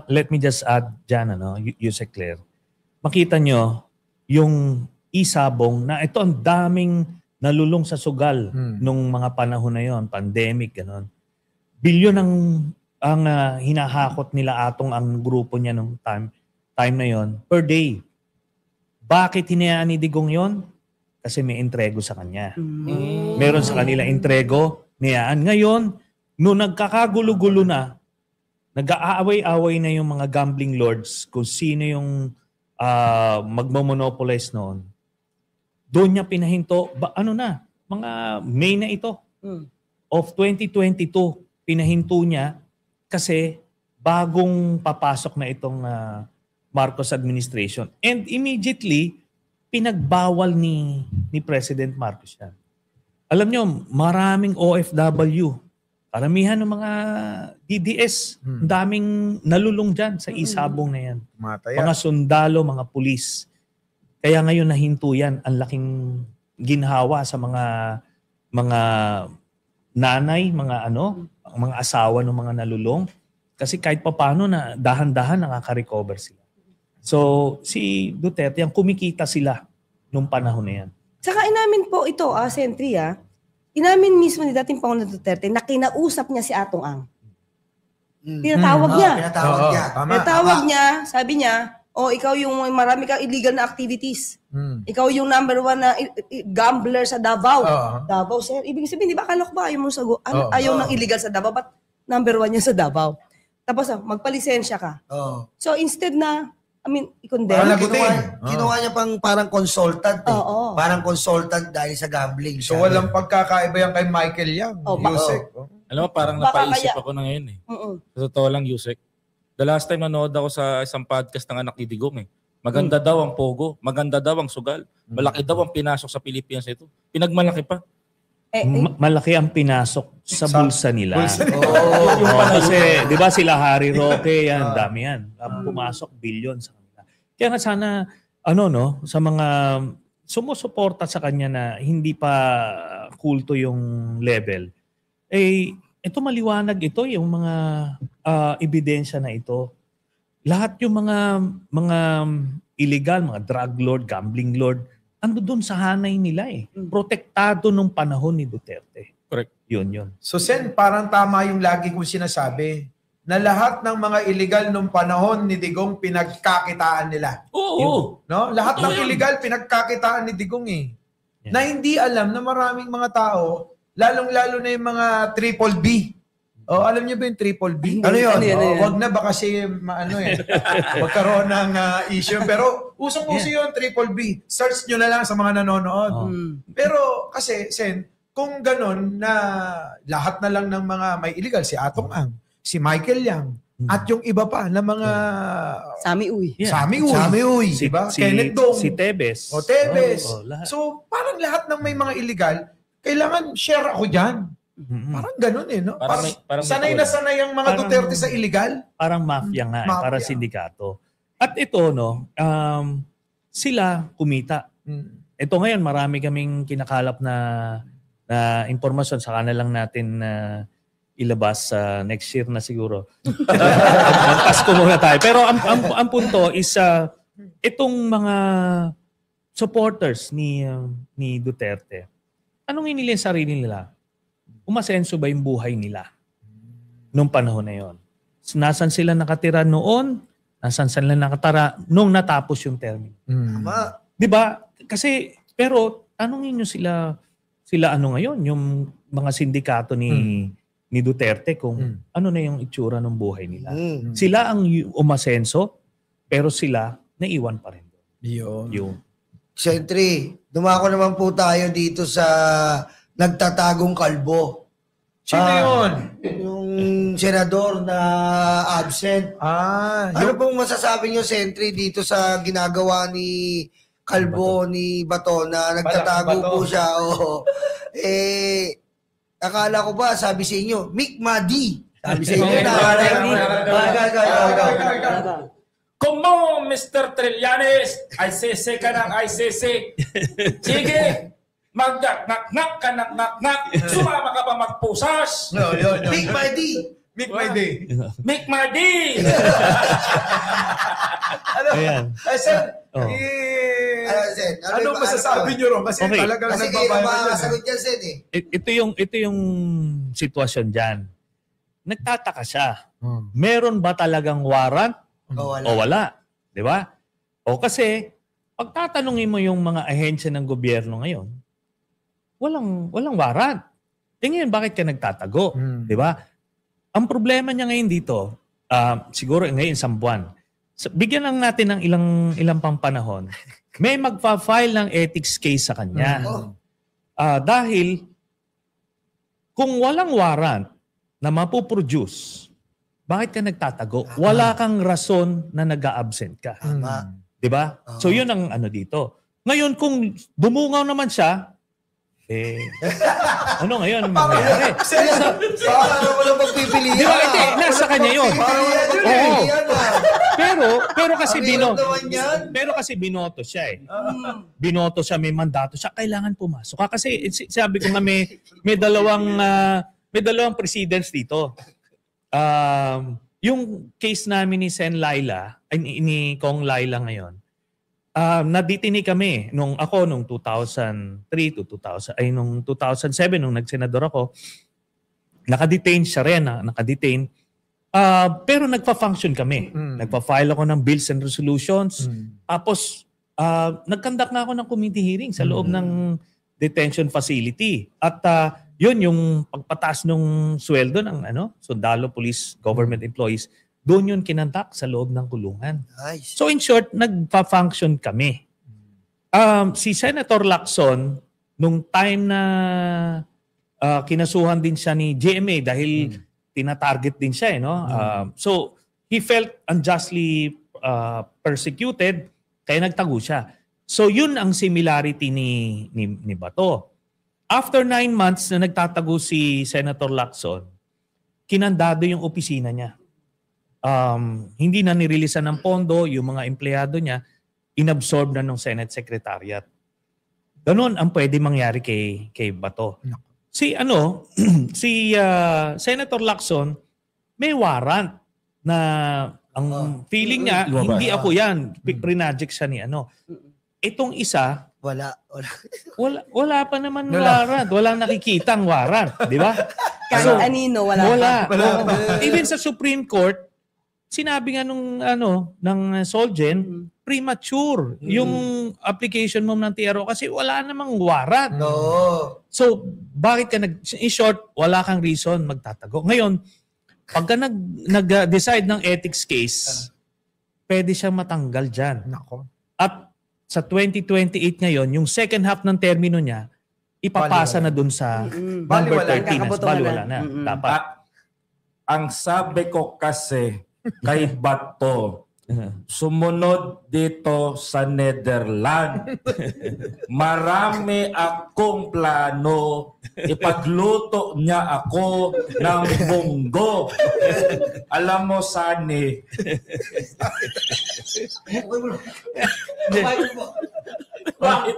let me just add dyan, Yusek Claire. Makita nyo yung isabong na ito ang daming nalulong sa sugal nung mga panahon na yon, pandemic, gano'n. Bilyon ang hinahakot nila Atong ang grupo niya nung time na yon per day. Bakit hinayaan ni Digong yon? Kasi may entrego sa kanya. Meron sa kanila entrego, niyaan. Ngayon, nung nagkakagulo-gulo na, nag-aaway-away na yung mga gambling lords kung sino yung magmomonopolize noon. Doon niya pinahinto, mga May na ito of 2022, pinahinto niya kasi bagong papasok na itong Marcos administration. And immediately, pinagbawal ni President Marcos yan. Alam niyo, maraming OFW, karamihan ng mga DDS, daming nalulong dyan sa isabong na yan. Mga sundalo, mga pulis. Kaya ngayon nahinto yan, ang laking ginhawa sa mga nanay, mga asawa ng mga nalulong. Kasi kahit paano na dahan-dahan nakaka-recover sila. So si Duterte, yung kumikita sila nung panahon na yan. Saka inamin po ito, Sentry, inamin mismo ni dating Pangulong Duterte na kinausap niya si Atong Ang. Pinatawag niya. Pinatawag niya, sabi niya, ikaw yung marami kang illegal na activities. Ikaw yung number 1 na gambler sa Davao. Davao, sir. Ibig sabihin, di ba, akala ko ba ayaw ng illegal sa Davao, but number 1 niya sa Davao. Tapos, magpalisensya ka. So, instead na, i-condemn. Ginawa niya parang consultant. Parang consultant dahil sa gambling. So, walang pagkakaiba yan kay Michael Yang. Yusek. Alam mo, parang napaisip ako na ngayon Sa totoo lang, Yusek. The last time nanood ako sa isang podcast ng anak ni Digong Maganda daw ang pogo, maganda daw ang sugal, malaki daw ang pinasok sa Pilipinas ito. Pinagmalaki pa. Malaki ang pinasok sa bulsa nila. Kasi, di ba sila Harry Roque, yan, dami yan. Pumasok billion sa kanila. Kaya nga sana, sa mga sumusuporta sa kanya na hindi pa kulto yung level, ito maliwanag ito, yung mga ebidensya na ito. Lahat yung mga illegal, mga drug lord, gambling lord, ando doon sa hanay nila Protektado nung panahon ni Duterte. Correct. Yun. So Sen, parang tama yung lagi kong sinasabi na lahat ng mga illegal nung panahon ni Digong pinagkakitaan nila. Oo. No? Lahat ng illegal pinagkakitaan ni Digong Yeah. Na hindi alam na maraming mga tao, lalong-lalo na yung mga triple B. Alam niyo ba yung triple B? Ano yun? Wag na ba kasi magkaroon ng issue. Pero usong-uso yun, triple B. Search nyo na lang sa mga nanonood. Pero kasi, Sen, kung ganun na lahat na lang ng mga may illegal, si Atong Ang, si Michael Yang, at yung iba pa na mga... Sami Uy. Sami Uy. Diba? Kenneth Dong. Si Tebes. Tebes. So, parang lahat ng may mga illegal, kailangan share ako dyan. Parang ganun no? Parang sanay na sanay ang mga Duterte sa illegal. Parang mafia nga, parang sindikato. At ito, sila kumita. Ito ngayon, marami kaming kinakalap na impormasyon. Saka na lang natin ilabas sa next year na siguro. Pasko muna tayo. Pero ang punto is, itong mga supporters ni Duterte, anong inili sa sarili nila? Umasenso ba yung buhay nila nung panahon na yon? Nasaan sila nakatira noon? Nasaan sila nakatira nung natapos yung termino? Di ba? Kasi, pero tanongin nyo sila ngayon, yung mga sindikato ni Duterte kung ano na yung itsura ng buhay nila. Sila ang umasenso, pero sila naiwan pa rin. Yun. Sentry, dumako naman po tayo dito sa nagtatagong kalbo. Sino yun? Yung senador na absent. Ano pong masasabi nyo, Sentry, dito sa ginagawa ni Kalbo, ni Bato, na nagtatago po siya? Akala ko ba, sabi sa inyo, Mick Madi. Sabi sa inyo na. Come on, Mr. Trillanes! ICC ka ng ICC! Sige! Mag-nak-nak ka, nak-nak-nak! Sumama ka pa magpusas! Mick Madi! Make my day. Make my day! Ayan. Sen, Ano masasabi nyo ron? Kasi Okay. talagang Kasi nagbabayaran yan. makasagot yan, Sen eh. Ito yung sitwasyon dyan. Nagtataka siya. Meron ba talagang warrant O wala. o wala? Di ba? O kasi, pagtatanungin mo yung mga ahensya ng gobyerno ngayon, walang warrant. Tingin, bakit ka nagtatago? Di ba? Ang problema niya ngayon dito, siguro ngayon isang buwan, bigyan lang natin ng ilang pang panahon, may magpa-file ng ethics case sa kanya. Dahil kung walang warrant na mapuproduce, bakit ka nagtatago? Wala kang rason na nag-a-absent ka. Di ba? So yun ang ano dito. Ngayon, kung dumungaw naman siya, ano ngayon mangyayari? Parang walang pagpipilian. Di ba? Nasa kanya yun. Oo. Pero kasi binoto siya eh. Binoto siya, may mandato siya, kailangan pumasok. Kasi sabi ko nga may dalawang precedents dito. Yung case namin ni Sen Laila, ni Kong Laila ngayon, naditini kami nung 2003 to 2007 nung nagsenador ako, nakadetain siya rin, nakadetain. Pero nagpa-function kami. Nagpa-file ako ng bills and resolutions. Tapos nag-conduct na ako ng committee hearing sa loob ng detention facility. At yun yung pagpataas ng sweldo ng sundalo, police, government employees. Doon yun kinandak sa loob ng kulungan. Nice. So in short, nagpa-function kami. Si Senator Lacson, nung time na kinasuhan din siya ni GMA dahil tinatarget din siya. So he felt unjustly persecuted, kaya nagtago siya. So yun ang similarity ni Bato. After 9 months na nagtatago si Senator Lacson, kinandado yung opisina niya. Hindi na nireleasean ng pondo, yung mga empleyado niya, inabsorb na ng Senate Secretariat. Ganon ang pwede mangyari kay Bato. Si Senator Lacson, may warrant na ang feeling niya, hindi ako yan. Prinaject siya ni Itong isa, wala pa naman warrant. Walang nakikitang warrant. Di ba? Kahit anino, wala. Even sa Supreme Court, sinabi nga ng Solgen, premature yung application mo ng TRO kasi wala namang warrant. No. So, bakit ka in short, wala kang reason magtatago. Ngayon, pagka nag-decide ng ethics case, pwede siyang matanggal dyan. Nako. At sa 2028 ngayon, yung second half ng termino niya, ipapasa na dun sa number 13. Baliwala na. Dapat. Ang sabi ko kasi kay Bato, sumunod dito sa Netherlands. Marami akong plano. Ipagluto niya ako ng munggo. Alam mo, Sani. Bakit?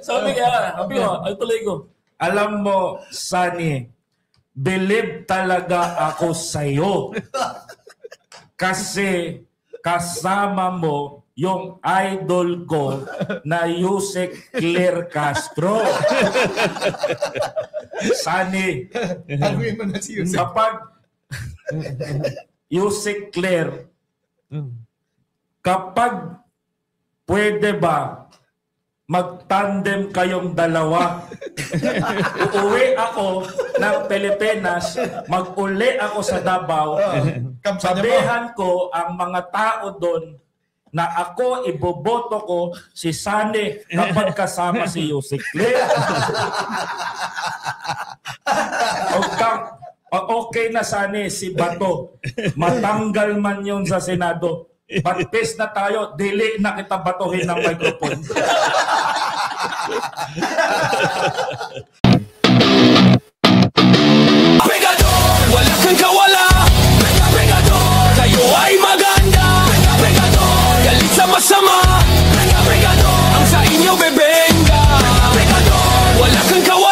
Sabi mo, ay tuloy ko. Alam mo, Sani, believe talaga ako sa'yo. Kasi kasama mo yung idol ko na Yusek Claire Castro. Sani, kapag Yusek Claire, kapag pwede ba mag-tandem kayong dalawa. Uuwi ako ng Pilipinas, mag-uli ako sa Davao, sabihan ko ang mga tao doon na ako, iboboto ko si Sani kapag kasama si Yusek Claire. Okay na Sani, si Bato. Matanggal man yun sa Senado. Pagpis na tayo, dili na kita batuhin ng microphone. Pegador, wala kang kawala. Pegador, kayo ay maganda. Pegador, galit sa masama. Pegador, ang sa inyo bebenga. Pegador, wala kang kawala.